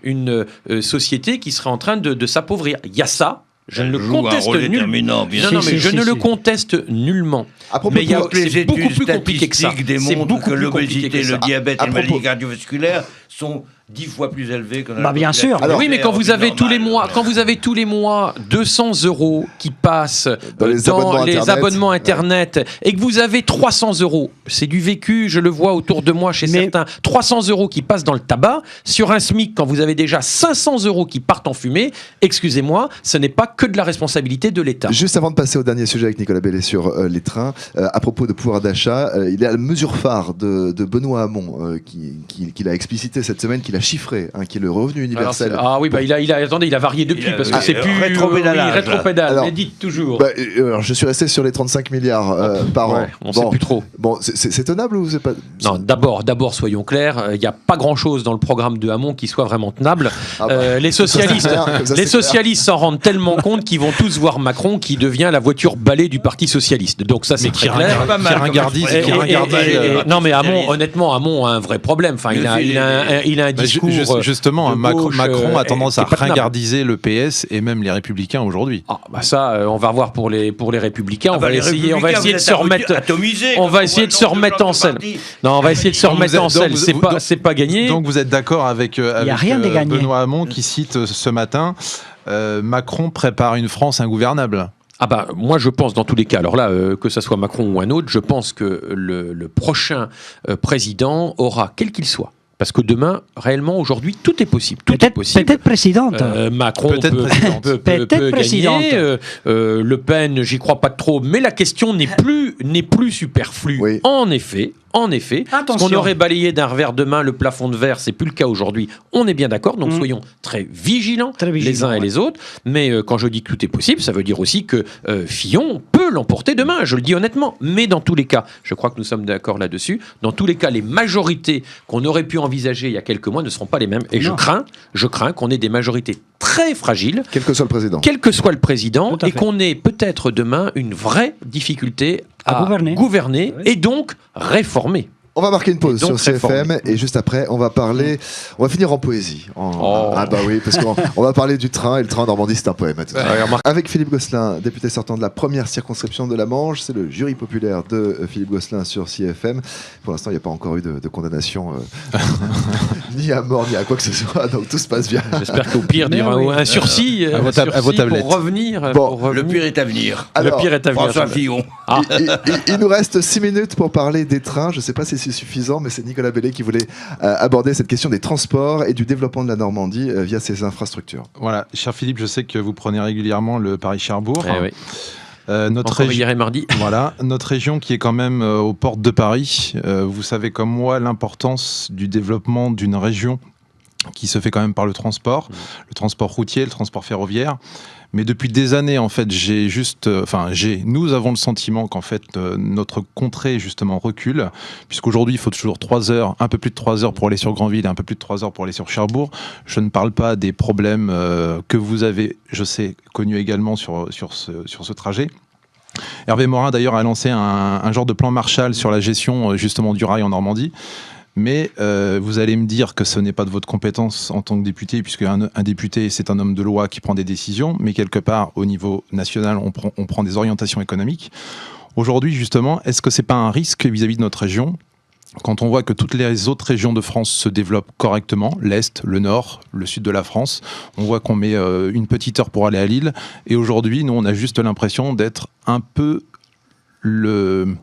une société qui serait en train de s'appauvrir. Il y a ça, je ne le conteste nullement. Je ne le conteste nullement. Mais c'est beaucoup plus compliqué que ça. Démontrent que l'obésité, le diabète et les maladies cardiovasculaires sont 10 fois plus élevés que la bien sûr. Oui, mais quand vous avez tous les mois 200 € qui passent dans les abonnements Internet et que vous avez 300 €, c'est du vécu, je le vois autour de moi chez certains, 300 € qui passent dans le tabac, sur un SMIC, quand vous avez déjà 500 € qui partent en fumée, excusez-moi, ce n'est pas que de la responsabilité de l'État. Juste avant de passer au dernier sujet avec Nicolas Bellet sur les trains, à propos de pouvoir d'achat, il y a la mesure phare de Benoît Hamon qu'il a explicité cette semaine, qu'il a chiffré, qui est le revenu universel. Il a varié depuis, parce que c'est plus rétropédale. Alors, dites toujours. Alors, je suis resté sur les 35 milliards par an. On ne sait plus trop. Bon, c'est tenable ou c'est pas... Non, d'abord, soyons clairs, il n'y a pas grand-chose dans le programme de Hamon qui soit vraiment tenable. Les socialistes s'en rendent tellement compte qu'ils vont tous voir Macron qui devient la voiture balai du Parti socialiste. Donc ça, c'est très clair. Non, mais honnêtement, Hamon a un vrai problème. Enfin, il a un discours. Justement, Macron a tendance à ringardiser le PS et même les Républicains aujourd'hui. On va revoir pour les Républicains. On va essayer de se remettre. On va essayer de se remettre en selle. Non, on va essayer de se remettre en selle. C'est pas gagné. Donc vous êtes d'accord avec Benoît Hamon qui cite ce matin Macron prépare une France ingouvernable. Moi je pense dans tous les cas, alors là, que ce soit Macron ou un autre, je pense que le prochain président aura, quel qu'il soit, parce que demain, réellement, aujourd'hui, tout est possible. Peut-être présidente. Macron peut gagner. Le Pen, j'y crois pas trop, mais la question n'est plus superflue. Oui. En effet, parce qu'on aurait balayé d'un revers de main le plafond de verre, c'est plus le cas aujourd'hui. On est bien d'accord, donc soyons très vigilants les uns et les autres. Mais quand je dis que tout est possible, ça veut dire aussi que Fillon peut l'emporter demain, je le dis honnêtement. Mais dans tous les cas, je crois que nous sommes d'accord là-dessus, dans tous les cas, les majorités qu'on aurait pu envisager il y a quelques mois ne seront pas les mêmes. Et je crains qu'on ait des majorités très fragiles. Quel que soit le président. Et qu'on ait peut-être demain une vraie difficulté à gouverner et donc réformer. On va marquer une pause sur CFM et juste après, on va finir en poésie. Parce qu'on va parler du train et le train en Normandie, c'est un poème. Avec Philippe Gosselin, député sortant de la première circonscription de la Manche, c'est le jury populaire de Philippe Gosselin sur CFM. Pour l'instant, il n'y a pas encore eu de condamnation, ni à mort, ni à quoi que ce soit, donc tout se passe bien. J'espère qu'au pire, il y aura un sursis à vos tablettes. Pour revenir. Le pire est à venir. Alors, François Fillon. Il nous reste 6 minutes pour parler des trains. Je ne sais pas si c'est suffisant, mais c'est Nicolas Bellet qui voulait aborder cette question des transports et du développement de la Normandie via ses infrastructures. Voilà, cher Philippe, je sais que vous prenez régulièrement le Paris-Cherbourg. Notre hier et mardi. Voilà, notre région qui est quand même aux portes de Paris. Vous savez comme moi l'importance du développement d'une région qui se fait quand même par le transport routier, le transport ferroviaire. Mais depuis des années, en fait, nous avons le sentiment qu'en fait, notre contrée, justement, recule, puisqu'aujourd'hui, il faut toujours 3 heures, un peu plus de 3 heures pour aller sur Granville et un peu plus de 3 heures pour aller sur Cherbourg. Je ne parle pas des problèmes que vous avez, je sais, connus également sur ce trajet. Hervé Morin, d'ailleurs, a lancé un genre de plan Marshall sur la gestion, justement, du rail en Normandie. Mais vous allez me dire que ce n'est pas de votre compétence en tant que député, puisque un député, c'est un homme de loi qui prend des décisions, mais quelque part, au niveau national, on prend des orientations économiques. Aujourd'hui, justement, est-ce que ce n'est pas un risque vis-à-vis de notre région ? Quand on voit que toutes les autres régions de France se développent correctement, l'Est, le Nord, le Sud de la France, on voit qu'on met une petite heure pour aller à Lille. Et aujourd'hui, nous, on a juste l'impression d'être un peu le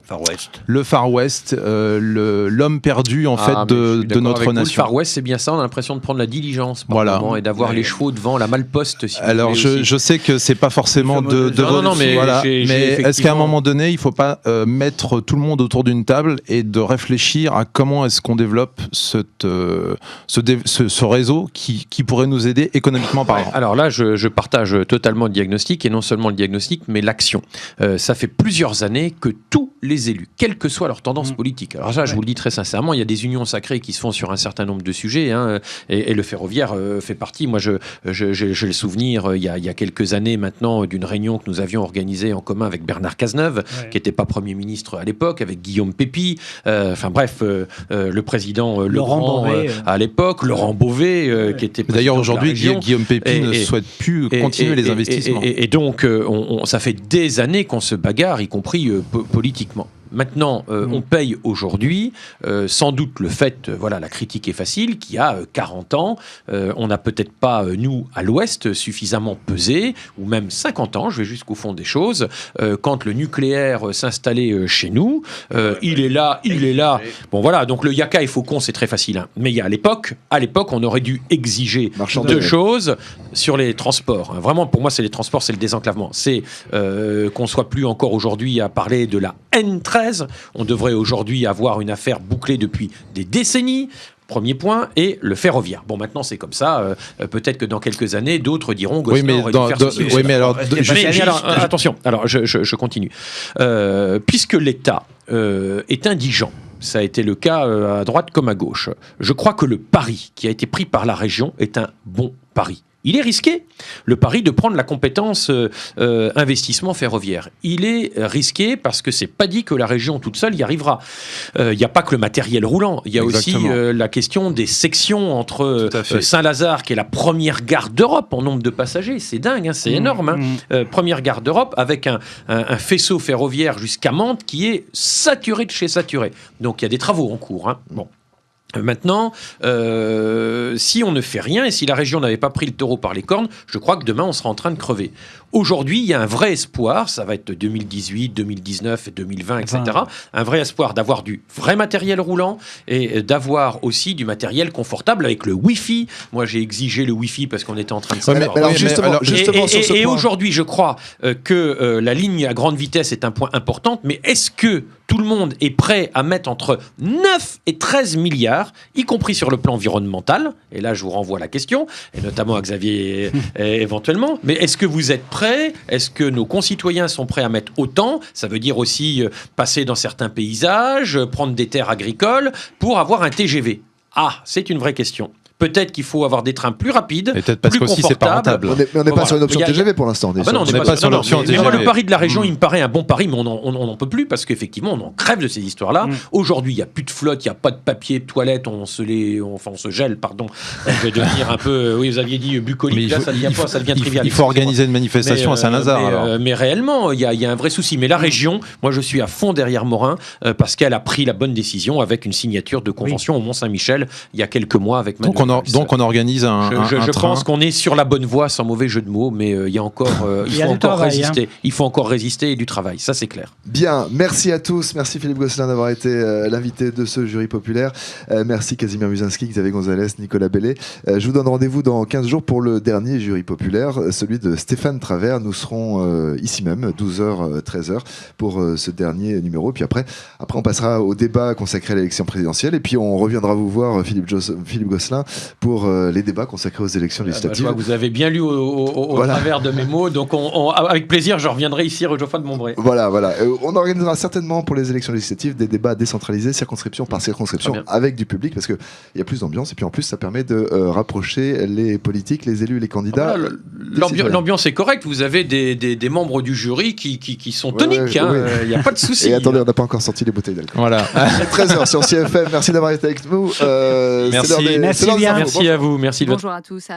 Far West, l'homme perdu en fait de notre nation. Le Far West, c'est bien ça. On a l'impression de prendre la diligence par moment et d'avoir les chevaux devant la malle-poste. Si alors je sais que c'est pas forcément mais est-ce qu'à un moment donné, il faut pas mettre tout le monde autour d'une table et de réfléchir à comment est-ce qu'on développe ce réseau qui pourrait nous aider économiquement parlant. Alors là, je partage totalement le diagnostic, et non seulement le diagnostic, mais l'action. Ça fait plusieurs années que tous les élus, quelle que soit leur tendance politique, alors ça, je vous le dis très sincèrement, il y a des unions sacrées qui se font sur un certain nombre de sujets, et le ferroviaire fait partie. Moi, j'ai le souvenir, il y a quelques années maintenant, d'une réunion que nous avions organisée en commun avec Bernard Cazeneuve, qui n'était pas Premier ministre à l'époque, avec Guillaume Pépi, le président Laurent Beauvais, à l'époque, Laurent Beauvais, qui était président. D'ailleurs, aujourd'hui, Guillaume Pépi ne souhaite plus continuer les investissements. Et donc, ça fait des années qu'on se bagarre, y compris politiquement. Maintenant, on paye aujourd'hui, sans doute le fait, la critique est facile, qu'il y a 40 ans, on n'a peut-être pas, nous, à l'Ouest, suffisamment pesé, ou même 50 ans, je vais jusqu'au fond des choses, quand le nucléaire s'installait chez nous, il est là. Bon voilà, donc le Yaka et Faucon, c'est très facile, hein. Mais à l'époque, on aurait dû exiger deux choses sur les transports. Hein. Vraiment, pour moi, c'est les transports, c'est le désenclavement. C'est qu'on soit plus encore aujourd'hui à parler de la N13. On devrait aujourd'hui avoir une affaire bouclée depuis des décennies. Premier point, et le ferroviaire. Bon, maintenant, c'est comme ça. Peut-être que dans quelques années, d'autres diront Gosselin aurait dû faire ceci. Oui, mais alors... attention, alors je continue. Puisque l'État est indigent, ça a été le cas à droite comme à gauche, je crois que le pari qui a été pris par la région est un bon pari. Il est risqué, le pari de prendre la compétence investissement ferroviaire. Il est risqué parce que c'est pas dit que la région toute seule y arrivera. Il n'y a pas que le matériel roulant, il y a aussi la question des sections entre Saint-Lazare, qui est la première gare d'Europe en nombre de passagers. C'est dingue, hein, c'est énorme. Première gare d'Europe avec un faisceau ferroviaire jusqu'à Mantes qui est saturé de chez saturé. Donc il y a des travaux en cours. Hein. Bon. Maintenant, si on ne fait rien et si la région n'avait pas pris le taureau par les cornes, je crois que demain on sera en train de crever. Aujourd'hui, il y a un vrai espoir, ça va être 2018, 2019, 2020, etc. Un vrai espoir d'avoir du vrai matériel roulant et d'avoir aussi du matériel confortable avec le Wi-Fi. Moi, j'ai exigé le Wi-Fi parce qu'on était en train de et aujourd'hui, je crois que la ligne à grande vitesse est un point important, mais est-ce que tout le monde est prêt à mettre entre 9 et 13 milliards, y compris sur le plan environnemental, et là je vous renvoie à la question, et notamment à Xavier éventuellement, mais est-ce que vous êtes prêts ? Est-ce que nos concitoyens sont prêts à mettre autant ? Ça veut dire aussi passer dans certains paysages, prendre des terres agricoles pour avoir un TGV. Ah, c'est une vraie question. Peut-être qu'il faut avoir des trains plus rapides, peut-être parce plus qu'aussi confortables. On n'est pas sur une option TGV pour l'instant. On n'est pas sur l'option TGV. Moi, le pari de la région, il me paraît un bon pari, mais on n'en peut plus parce qu'effectivement, on en crève de ces histoires-là. Aujourd'hui, il n'y a plus de flotte, il n'y a pas de papier de toilette, on se gèle, pardon. Je vais devenir un peu... Oui, vous aviez dit bucolique, là, ça devient trivial. Il faut organiser une manifestation à Saint-Lazare. Mais réellement, il y a un vrai souci. Mais la région, moi, je suis à fond derrière Morin parce qu'elle a pris la bonne décision avec une signature de convention au Mont-Saint-Michel il y a quelques mois avec Manuel. Donc on organise un je train. pense qu'on est sur la bonne voie, sans mauvais jeu de mots, mais il y a encore, il faut encore résister. Hein. Il faut encore résister et du travail, ça c'est clair. Bien, merci à tous. Merci Philippe Gosselin d'avoir été l'invité de ce jury populaire. Merci Casimir Musinski, Xavier Gonzalez, Nicolas Bellet. Je vous donne rendez-vous dans 15 jours pour le dernier jury populaire, celui de Stéphane Travers. Nous serons ici même, 12h, 13h, pour ce dernier numéro. Puis après, on passera au débat consacré à l'élection présidentielle. Et puis on reviendra vous voir, Philippe Gosselin, pour les débats consacrés aux élections législatives. Je vois que vous avez bien lu au travers de mes mots, donc avec plaisir, je reviendrai ici rue Geoffroy de Montbray. Voilà. On organisera certainement pour les élections législatives des débats décentralisés, circonscription par circonscription, avec du public, parce qu'il y a plus d'ambiance, et puis en plus, ça permet de rapprocher les politiques, les élus, les candidats. L'ambiance est correcte, vous avez des membres du jury qui sont toniques, il n'y a pas de souci. Et attendez, on n'a pas encore sorti les bouteilles d'alcool. Voilà. 13h sur CFM, merci d'avoir été avec nous. Merci à vous, merci de votre... Bonjour à tous.